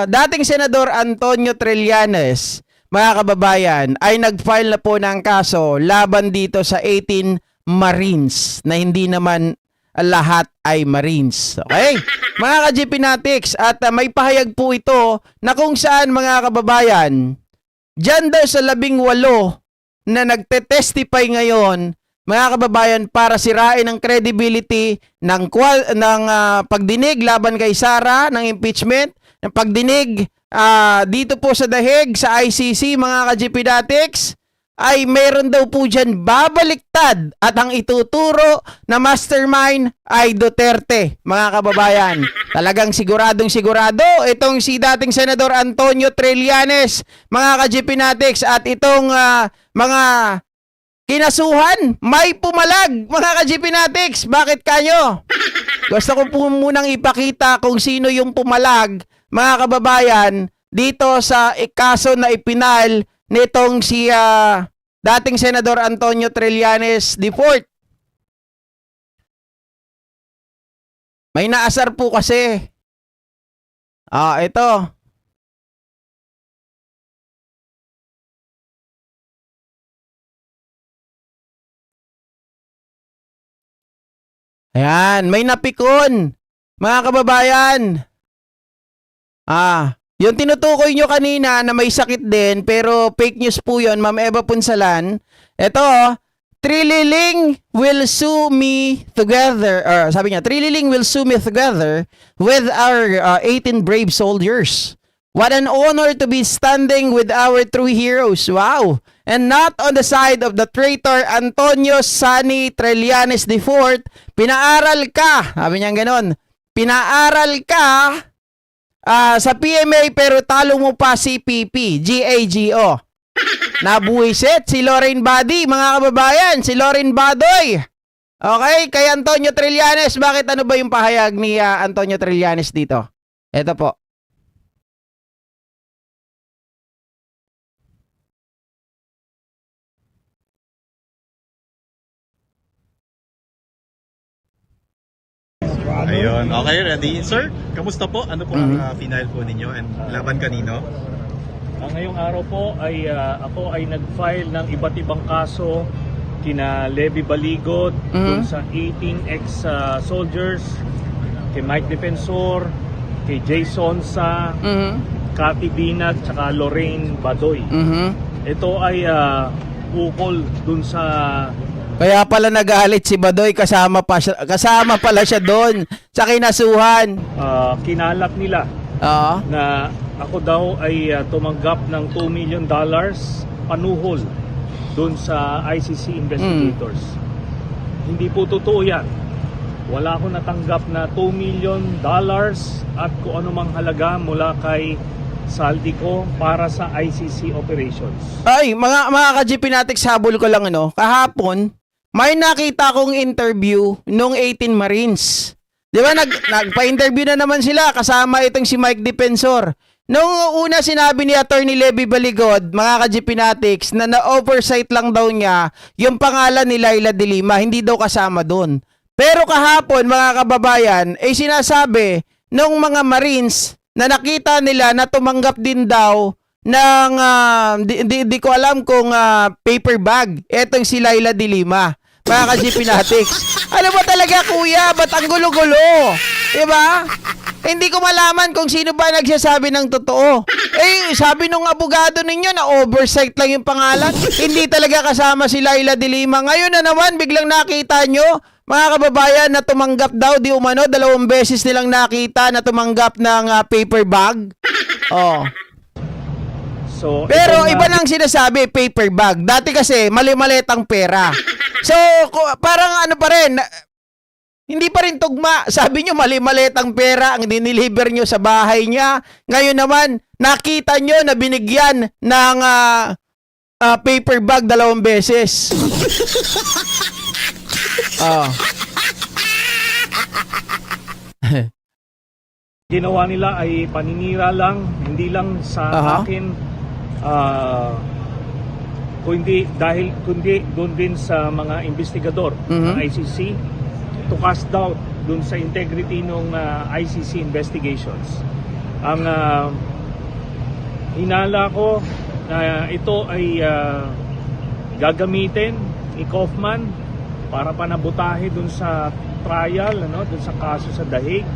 dating Senador Antonio Trillanes, mga kababayan, ay nag-file na po ng kaso laban dito sa 18 Marines na hindi naman lahat ay Marines. Okay? Mga ka-GP Natics, at may pahayag po ito na kung saan, mga kababayan, dyan daw sa 18 na nagte-testify ngayon, mga kababayan, para sirain ang credibility ng pagdinig laban kay Sara, ng impeachment, ng pagdinig dito po sa dahig sa ICC, mga ka-GP Natics, ay meron daw po dyan babaliktad at ang ituturo na mastermind ay Duterte, mga kababayan. Talagang siguradong sigurado itong si dating Senador Antonio Trillanes, mga ka-GP Natics, at itong mga kinasuhan, may pumalag, mga ka-GP Natics. Bakit kanyo? Gusto ko po munang ipakita kung sino yung pumalag, mga kababayan, dito sa kaso na ipinal nitong si dating Senador Antonio Trillanes IV. May naasar po kasi. Ito. Ayan, may napikon, mga kababayan. Yung tinutukoy nyo kanina na may sakit din, pero fake news po yun, Ma'am Eva Punsalan. Ito, Trililing will sue me together, or sabi niya, Trililing will sue me together with our 18 brave soldiers. What an honor to be standing with our true heroes. Wow! And not on the side of the traitor Antonio Sani Trillanes IV. Pinaaral ka, sabi niya ganon, pinaaral ka sa PMA pero talo mo pa si PP, GAGO. Nabuisit si Lorraine Badi, mga kababayan, si Lorraine Badoy. Okay, kay Antonio Trillanes, bakit ano ba yung pahayag ni Antonio Trillanes dito? Ito po. Ayun, okay, ready? Sir, kamusta po? Ano po ang final po ninyo and laban kanino? Ngayong araw po ay ako ay nag-file ng iba't ibang kaso kina Levy Baligod dun sa 18 ex-soldiers, kay Mike Defensor, kay Jason sa Cathy Binag, tsaka Lorraine Badoy. Ito ay ukol dun sa... Kaya pala nagalit si Badoy, kasama pala siya doon sa kinasuhan. Kinalat nila na ako daw ay tumanggap ng $2 million panuhol doon sa ICC investigators. Hindi po totoo yan. Wala akong natanggap na $2 million at kung anumang halaga mula kay saldi ko para sa ICC operations. Ay, mga ka-GP Natics, habol ko lang kahapon, may nakita kong interview nung 18 Marines. Di ba, nagpa-interview na naman sila kasama itong si Mike Defensor. Nung una sinabi ni Attorney Levy Baligod, mga ka-GP Natics, na na-oversight lang daw niya yung pangalan ni Laila de Lima, hindi daw kasama doon. Pero kahapon, mga kababayan, ay sinasabi nung mga Marines na nakita nila na tumanggap din daw ng, di ko alam kung paper bag, etong si Laila de Lima. Mga ka-GP Natics, ano ba talaga kuya? Ba't ang gulo-gulo? Diba? Hindi ko malaman kung sino ba nagsasabi ng totoo. Sabi nung abogado ninyo na oversight lang yung pangalan. Hindi talaga kasama si Laila de Lima. Ngayon na naman, biglang nakita nyo, mga kababayan, na tumanggap daw, di umano, 2 beses nilang nakita na tumanggap ng paper bag. So, pero iba nang sinasabi, paper bag. Dati kasi, mali-malitang pera. So, parang ano pa rin, hindi pa rin tugma. Sabi nyo, mali-malitang pera ang diniliver nyo sa bahay niya. Ngayon naman, nakita nyo na binigyan ng paper bag 2 beses. Ginawa nila ay paninira lang, hindi lang sa akin, kundi doon din sa mga investigador ng ICC to cast doubt doon sa integrity ng ICC investigations. Ang hinala ko na ito ay gagamitin ni Kaufman para panabutahe dun sa trial, dun sa kaso sa Dahig.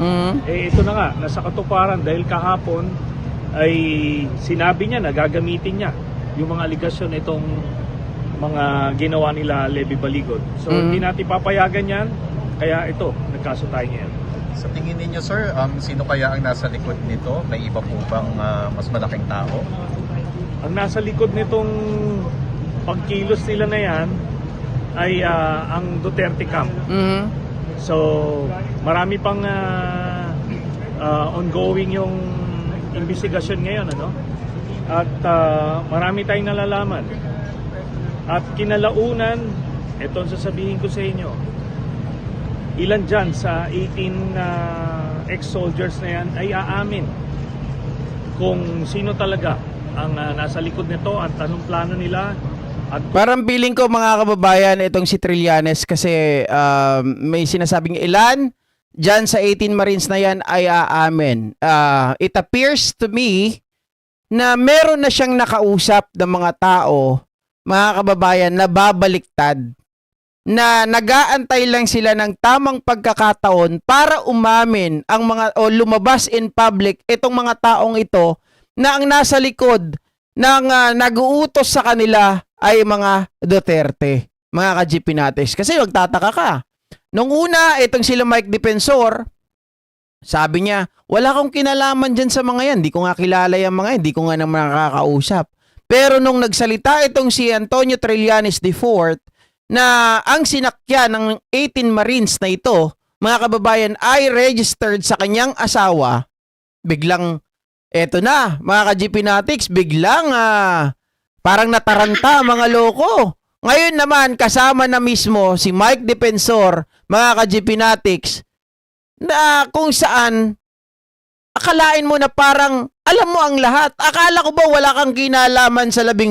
Ito na nga, nasa katuparan dahil kahapon ay sinabi niya na gagamitin niya yung mga aligasyon itong mga ginawa nila Levy Baligod. So hindi natin papayagan yan, kaya ito, nagkaso tayo ngayon. Sa tingin ninyo, sir, sino kaya ang nasa likod nito? May iba po bang mas malaking tao? Ang nasa likod nitong pagkilos nila na yan ay ang Duterte camp. So, marami pang ongoing yung investigasyon ngayon, At marami tayong nalalaman. At kinalaunan, ito ang sasabihin ko sa inyo, ilan dyan sa 18 ex-soldiers na yan ay aamin kung sino talaga ang nasa likod nito at anong plano nila. At Parang feeling ko mga kababayan itong si Trillanes kasi may sinasabing ilan dyan sa 18 Marines na yan ay aamin. It appears to me na meron na siyang nakausap ng mga tao, mga kababayan, na babaliktad, na nag-aantay lang sila ng tamang pagkakataon para umamin ang mga o lumabas in public itong mga taong ito na ang nasa likod ng nag-uutos sa kanila ay mga Duterte, mga ka-GP Natex. Kasi magtataka ka. Nung una, itong sila Mike Defensor, sabi niya, wala akong kinalaman dyan sa mga yan. Di ko nga kilala yung mga yan. Di ko nga naman nakakausap. Pero nung nagsalita itong si Antonio Trillanes IV, na ang sinakyan ng 18 Marines na ito, mga kababayan, ay registered sa kanyang asawa, biglang, eto na, mga ka-GP Natex, biglang, parang nataranta, mga loko. Ngayon naman, kasama na mismo si Mike Defensor, mga ka-GP Natex, na kung saan, akalain mo na parang, alam mo ang lahat. Akala ko ba wala kang kinalaman sa 18?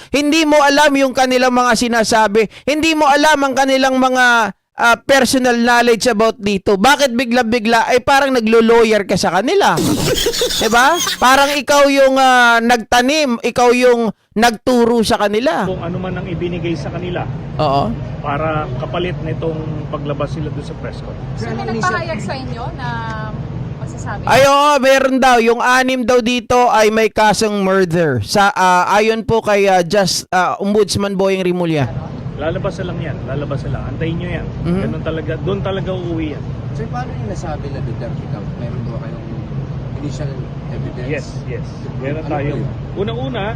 Hindi mo alam yung kanilang mga sinasabi. Hindi mo alam ang kanilang mga personal knowledge about dito. Bakit bigla-bigla ay parang naglo-lawyer ka sa kanila? Diba? Parang ikaw yung nagtanim, ikaw yung nagturo sa kanila. kung ano man ang ibinigay sa kanila Oo. para kapalit nitong paglabas sila doon sa press con. So, may nagpahayag sa inyo na magsasabi? Ay, oo, meron daw. Yung 6 daw dito ay may kasong murder. Sa ayon po kay Ombudsman Boyeng Rimulya. Lalabas na lang yan, lalabas na lang. Antayin nyo yan. Ganun talaga, doon talaga uuwi yan. So, paano yung nasabi na Duterte camp? Meron ba kayong initial evidence? Yes. Meron tayo. Unang-una,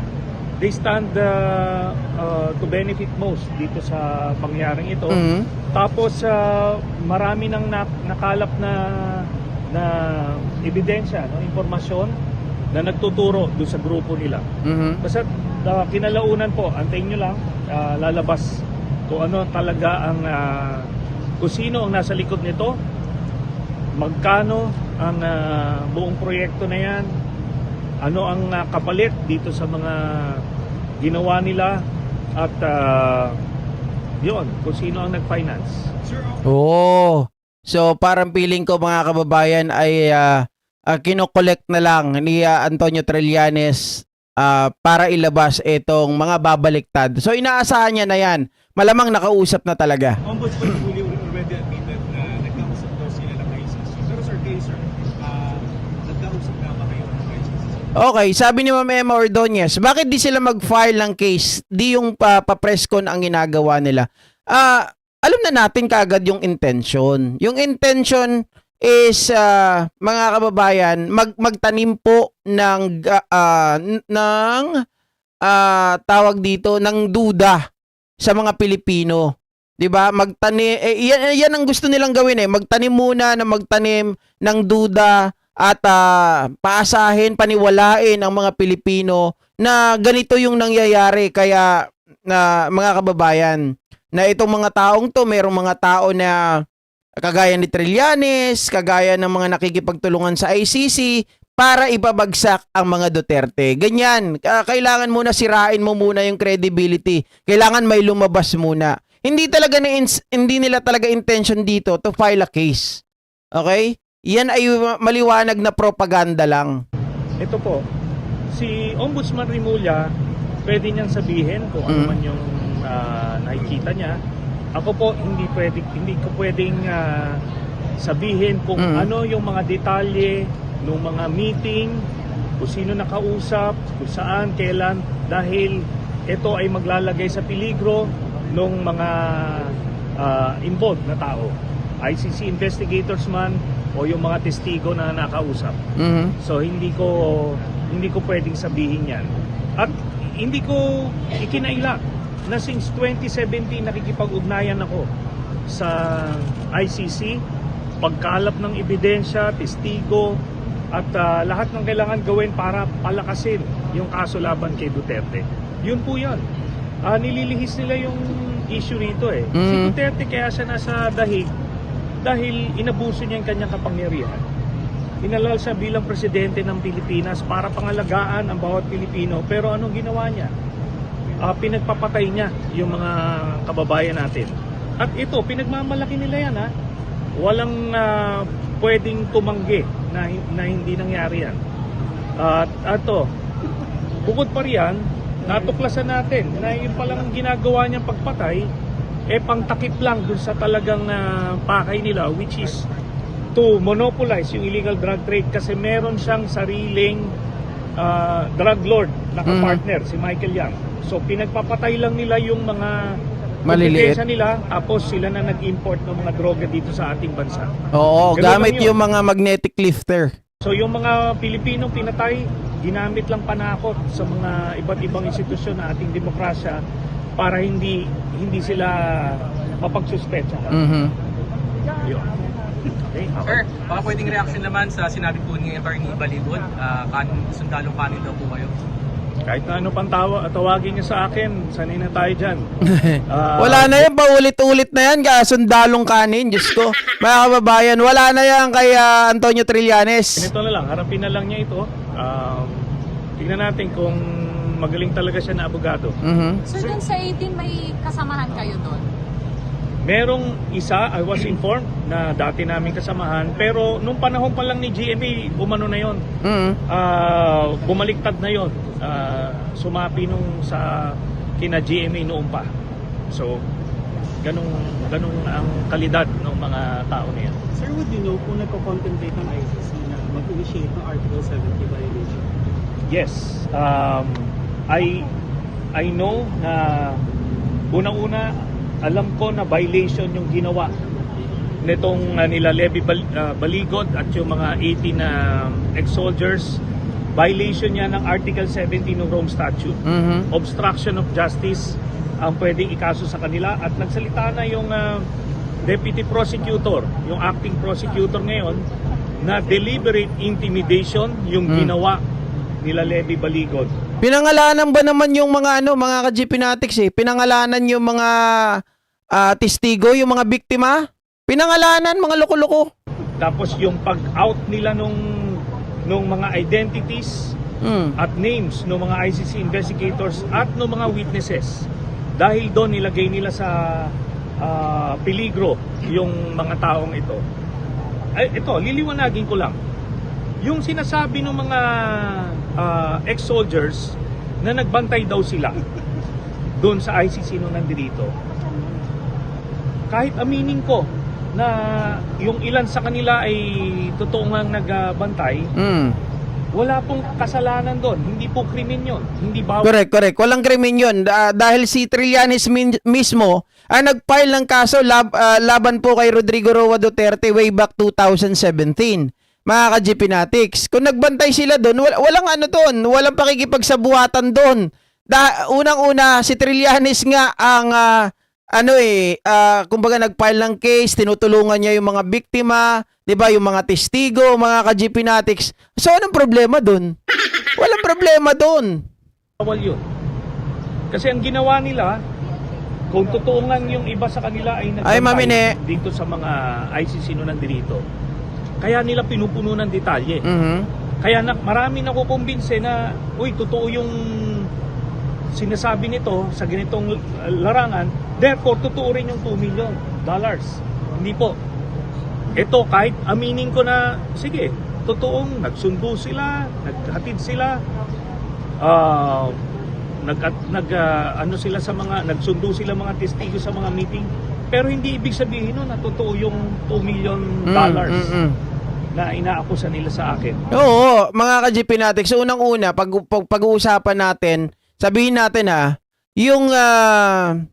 they stand to benefit most dito sa pangyaring ito. Tapos, marami nang nakalap na ebidensya, impormasyon na nagtuturo doon sa grupo nila. Basta kinalaunan po, antayin nyo lang, lalabas kung ano talaga ang kung sino ang nasa likod nito, magkano ang buong proyekto na yan, ano ang kapalit dito sa mga ginawa nila, at yun, kung sino ang nag-finance. Oo. So parang feeling ko mga kababayan ay kinokollect na lang ni Antonio Trillanes para ilabas itong mga babaliktad. So inaasahan niya na yan. Malamang nakausap na talaga. Ombudsman Julio already admitted na nagkausap daw sila ng ICC. Pero sir, nagkausap na ba kayo ng ICC? Okay, sabi ni Ma'am Emma Ordonez, bakit di sila mag-file ng case? Di yung pa-presscon ang ginagawa nila. Alam na natin kaagad yung intention. Yung intention is mga kababayan, magtanim po ng tawag dito ng duda sa mga Pilipino. 'Di ba? Magtanim yan ang gusto nilang gawin Magtanim muna ng duda at paasahin, paniwalain ang mga Pilipino na ganito yung nangyayari. Kaya mga kababayan, na itong mga taong to, merong mga tao na kagaya ni Trillanes, kagaya ng mga nakikipagtulungan sa ICC para ipabagsak ang mga Duterte. Ganyan, kailangan muna sirain mo muna yung credibility. Kailangan may lumabas muna. Hindi nila talaga intention dito to file a case. Okay? Yan ay maliwanag na propaganda lang. Ito po, Si Ombudsman Rimulya, pwede niyang sabihin kung ano man yung nakikita niya. Ako po hindi ko pwedeng sabihin kung ano yung mga detalye ng mga meeting, kung sino nakausap, kung saan, kailan, dahil ito ay maglalagay sa peligro ng mga involved na tao. ICC investigators man o yung mga testigo na nakausap. So hindi ko pwedeng sabihin yan. At hindi ko ikinaila na since 2017 nakikipag-ugnayan ako sa ICC, pagkalap ng ebidensya, testigo, at lahat ng kailangan gawin para palakasin yung kaso laban kay Duterte. Yun po yan. Nililihis nila yung issue rito eh. Si Duterte kaya siya nasa dahig dahil inabuso niya yung kanyang kapangyarihan. Inalal siya bilang presidente ng Pilipinas para pangalagaan ang bawat Pilipino. Pero anong ginawa niya? Pinagpapatay niya yung mga kababayan natin. At ito, pinagmamalaki nila yan ha. Walang pwedeng tumanggi na hindi nangyari yan. At ito, bukod pa riyan, natuklasan natin na yung palang ginagawa niyang pagpatay, pangtakip lang dun sa talagang pakay nila, which is to monopolize yung illegal drug trade kasi meron siyang sariling drug lord na kapartner, si Michael Yang. So pinagpapatay lang nila yung mga Maliliit. kompetensya nila, tapos sila na nag-import ng mga droga dito sa ating bansa. Oo, Ganun gamit lang yun. yung mga magnetic lifter. So yung mga Pilipinong pinatay, ginamit lang panakot sa mga iba't ibang institusyon na ating demokrasya para hindi sila mapagsuspecha. Yun. Okay, Sir, baka pwedeng reaction naman sa sinabi po ni Attorney Baligod, sundalong kanin daw po kayo. kahit na ano pang tawagin niya sa akin, sanay na tayo dyan. Wala na yan, paulit-ulit na yan, sundalong kanin, Diyos ko. Mga kababayan, wala na yan kay Antonio Trillanes. Ganito na lang, harapin na lang niya ito. Tingnan natin kung magaling talaga siya na abogado. So dun sa 18, may kasamahan kayo doon? Merong isa, I was informed, na dati namin kasamahan, pero nung panahon pa lang ni GMA, umano na yon. Bumaliktad na yon. Sumapi nung sa kina GMA noon pa. So, ganun ang kalidad ng mga tao niya. Sir, would you know kung nagko-contemplate ng ICC na mag-initiate ng Article 70 violation? Yes. I know na unang-una, alam ko na violation yung ginawa nitong nila Levy Baligod at yung mga 18 na ex-soldiers. Violation niya ng Article 70 ng Rome Statute. Obstruction of justice ang pwedeng ikaso sa kanila. At nagsalita na yung deputy prosecutor, yung acting prosecutor ngayon, na deliberate intimidation yung ginawa nila Levy Baligod. Pinangalanan ba naman yung mga mga ka-GP Natics Pinangalanan yung mga testigo, yung mga biktima? Pinangalanan, mga loko-loko. Tapos yung pag-out nila nung mga identities at names ng mga ICC investigators at ng mga witnesses. Dahil doon nilagay nila sa peligro yung mga taong ito. Ito, liliwanagin ko lang. Yung sinasabi ng mga ex-soldiers na nagbantay daw sila doon sa ICC nung nandito. Kahit aminin ko na yung ilan sa kanila ay totoo ngang nagbantay, wala pong kasalanan doon. Hindi po krimen yun. Hindi bawal. Correct. Walang krimen yun. Dahil si Trillanes mismo ang nag-file ng kaso laban po kay Rodrigo Roa Duterte way back 2017. Mga ka-GP Natics. Kung nagbantay sila doon, walang doon. Walang pakikipagsabuhatan doon. Unang-una, si Trillanes nga ang kumbaga nag-file ng case, tinutulungan niya yung mga biktima, 'di ba, yung mga testigo, mga ka-GP Natics. So anong problema doon? Walang problema doon. Bawal yun. Kasi ang ginawa nila, kung totoo nga yung iba sa kanila ay nagbantay dito sa mga ICC no nandito, kaya nila pinupuno ng detalye. Kaya marami nakukumbinse na, totoo yung sinasabi nito sa ganitong larangan, therefore totoo rin yung $2 million. Hindi po. Ito, kahit aminin ko na, sige, totoong nagsundo sila, naghatid sila, ano sila sa mga nagsundo sila mga testigo sa mga meeting, pero hindi ibig sabihin nun na totoo yung $2 million na inaakusa nila sa akin. Oo, mga ka-GP natin. So, unang-una, pag-uusapan natin, sabihin natin yung $2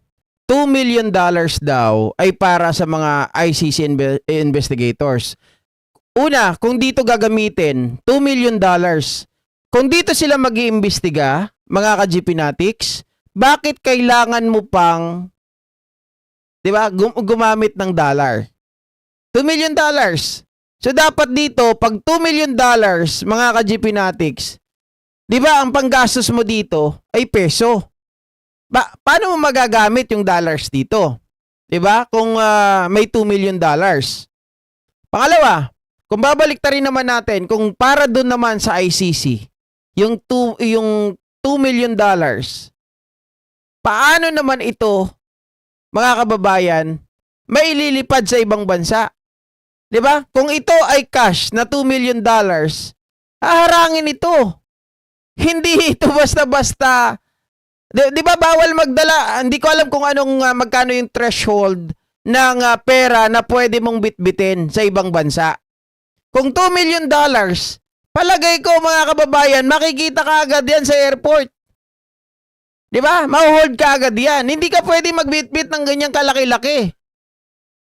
million daw ay para sa mga ICC investigators. Una, kung dito gagamitin, $2 million. Kung dito sila mag-iimbestiga, mga ka-GP Natics, bakit kailangan mo pang, di ba, gumamit ng dollar? $2 million. So, dapat dito, pag $2 million, mga ka-GP Natics, di ba, ang panggastos mo dito ay peso. Paano mo magagamit yung dollars dito? Di ba? Kung may $2 million. Pangalawa, kung babalik rin naman natin, kung para doon naman sa ICC, yung $2 million, paano naman ito, mga kababayan, maililipad sa ibang bansa? 'Di ba? Kung ito ay cash na $2 million, haharangin ito. Hindi ito basta-basta. 'Di ba bawal magdala? Hindi ko alam kung anong magkano yung threshold ng pera na pwede mong bitbitin sa ibang bansa. Kung $2 million, palagay ko mga kababayan, makikita ka agad yan sa airport. 'Di ba? Ma-hold ka agad yan. Hindi ka pwede magbitbit ng ganyang kalaki-laki.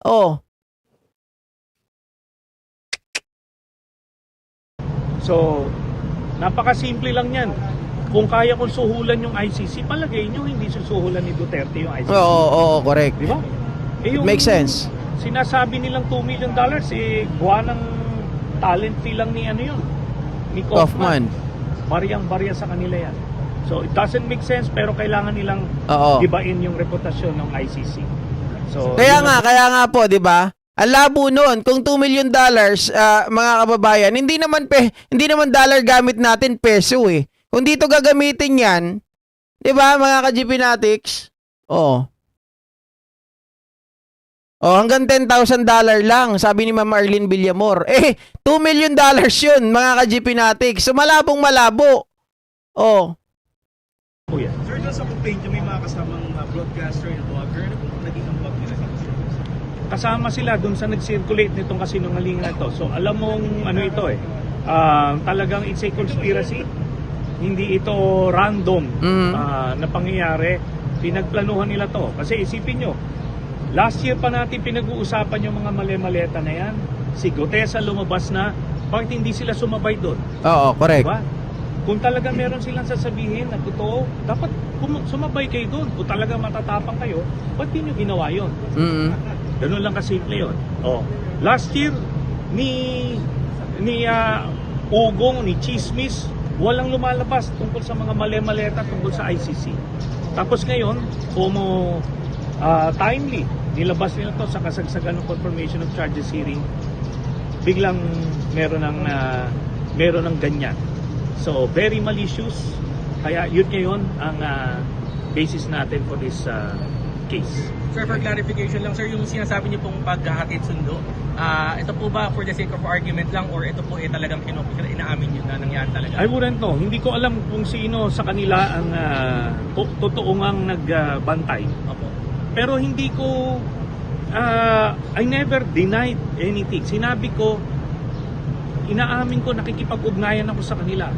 Oh. So, napakasimple lang yan. Kung kaya kong suhulan yung ICC, palagay nyo hindi susuhulan ni Duterte yung ICC. Oo, correct. Di ba? Yung Makes sense. Sinasabi nilang $2 million, gawa ng talent fee lang ni ano yun, ni Kaufman. Bariyang-barya sa kanila yan. So, it doesn't make sense, pero kailangan nilang gibain yung reputasyon ng ICC. So, kaya nga po, di ba? Ang labo noon, kung $2 million, mga kababayan, hindi naman dollar gamit natin, peso eh. Kung dito gagamitin yan, di ba, mga ka-GP Natics? Hanggang $10,000 lang, sabi ni Ma'am Arlene Villamor. $2 million yun, mga ka-GP Natics. So, malabong-malabo. yeah. Sir, doon sa complaint nyo, may mga kasamang broadcaster and blogger. Ano kung naging ambag nila sa Kasama sila dun sa nag-circulate nitong kasinungalingan na to. So alam mong ano ito talagang it's a conspiracy. Hindi ito random na pangyayari. Pinagplanuhan nila to. Kasi isipin nyo, last year pa natin pinag-uusapan yung mga mali-maleta na yan. Si Gutesa lumabas na, bakit hindi sila sumabay doon? Oo, correct. Diba? Kung talaga meron silang sasabihin na totoo, dapat sumabay kayo doon. Kung talaga matatapang kayo, ba't di nyo ginawa yun? Ganun lang kasimple yun. Last year, ni Ugong, ni Chismis, walang lumalabas tungkol sa mga mali-maleta tungkol sa ICC. Tapos ngayon, timely, nilabas nila to sa kasagsagan ng confirmation of charges hearing, biglang meron ng ganyan. So, very malicious. Kaya yun ngayon ang basis natin for this case. Sir, for clarification lang, sir, yung sinasabi niyo pong paghahatid sundo, ito po ba for the sake of argument lang or ito po talagang inaamin niyo na nangyari talaga? I wouldn't know. Hindi ko alam kung sino sa kanila ang totoo ngang nagbantay. Pero hindi ko, I never denied anything. Sinabi ko, inaamin ko, nakikipag-ugnayan ako sa kanila.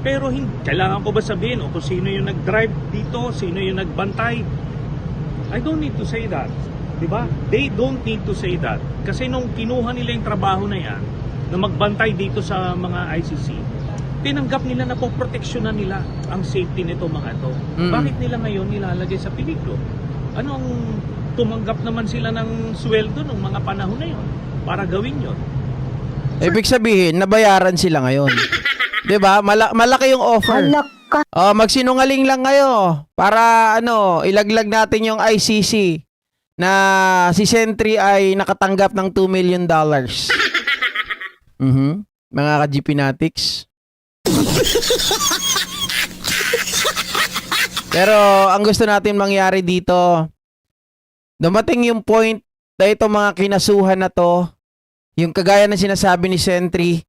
Pero kailangan ko ba sabihin o kung sino yung nag-drive dito, sino yung nagbantay? I don't need to say that. Diba? They don't need to say that. Kasi nung kinuha nila yung trabaho na yan, na magbantay dito sa mga ICC, tinanggap nila na poproteksyonan nila ang safety nito mga ito. Bakit nila ngayon nilalagay sa peligro? Anong tumanggap naman sila ng sweldo nung mga panahon na yon para gawin yon? Ibig sabihin, nabayaran sila ngayon. 'Di ba? Malaki yung offer. Magsinungaling lang kayo para ilaglag natin yung ICC na si Sentry ay nakatanggap ng $2 million. Mga ka-GP Natics. Pero ang gusto natin mangyari dito, dumating yung point na ito mga kinasuhan na to, yung kagaya na sinasabi ni Sentry,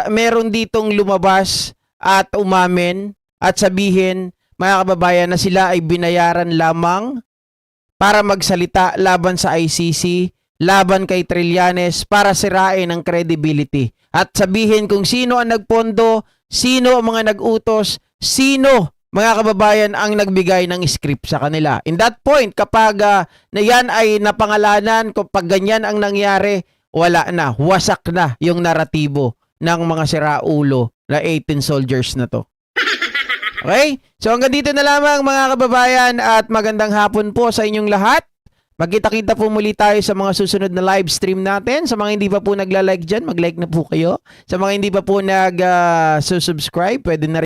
meron ditong lumabas at umamin at sabihin, mga kababayan, na sila ay binayaran lamang para magsalita laban sa ICC, laban kay Trillanes, para sirain ang credibility. At sabihin kung sino ang nagpondo, sino ang mga nag-utos, sino, mga kababayan, ang nagbigay ng script sa kanila. In that point, kapag na yan ay napangalanan, kapag ganyan ang nangyari, wala na, wasak na yung naratibo ng mga siraulo na 18 soldiers na to. Okay? So hanggang dito na lamang mga kababayan at magandang hapon po sa inyong lahat. Magkita-kita po muli tayo sa mga susunod na live stream natin. Sa mga hindi pa po nagla-like dyan, mag-like na po kayo. Sa mga hindi pa po nag-subscribe, pwede na rin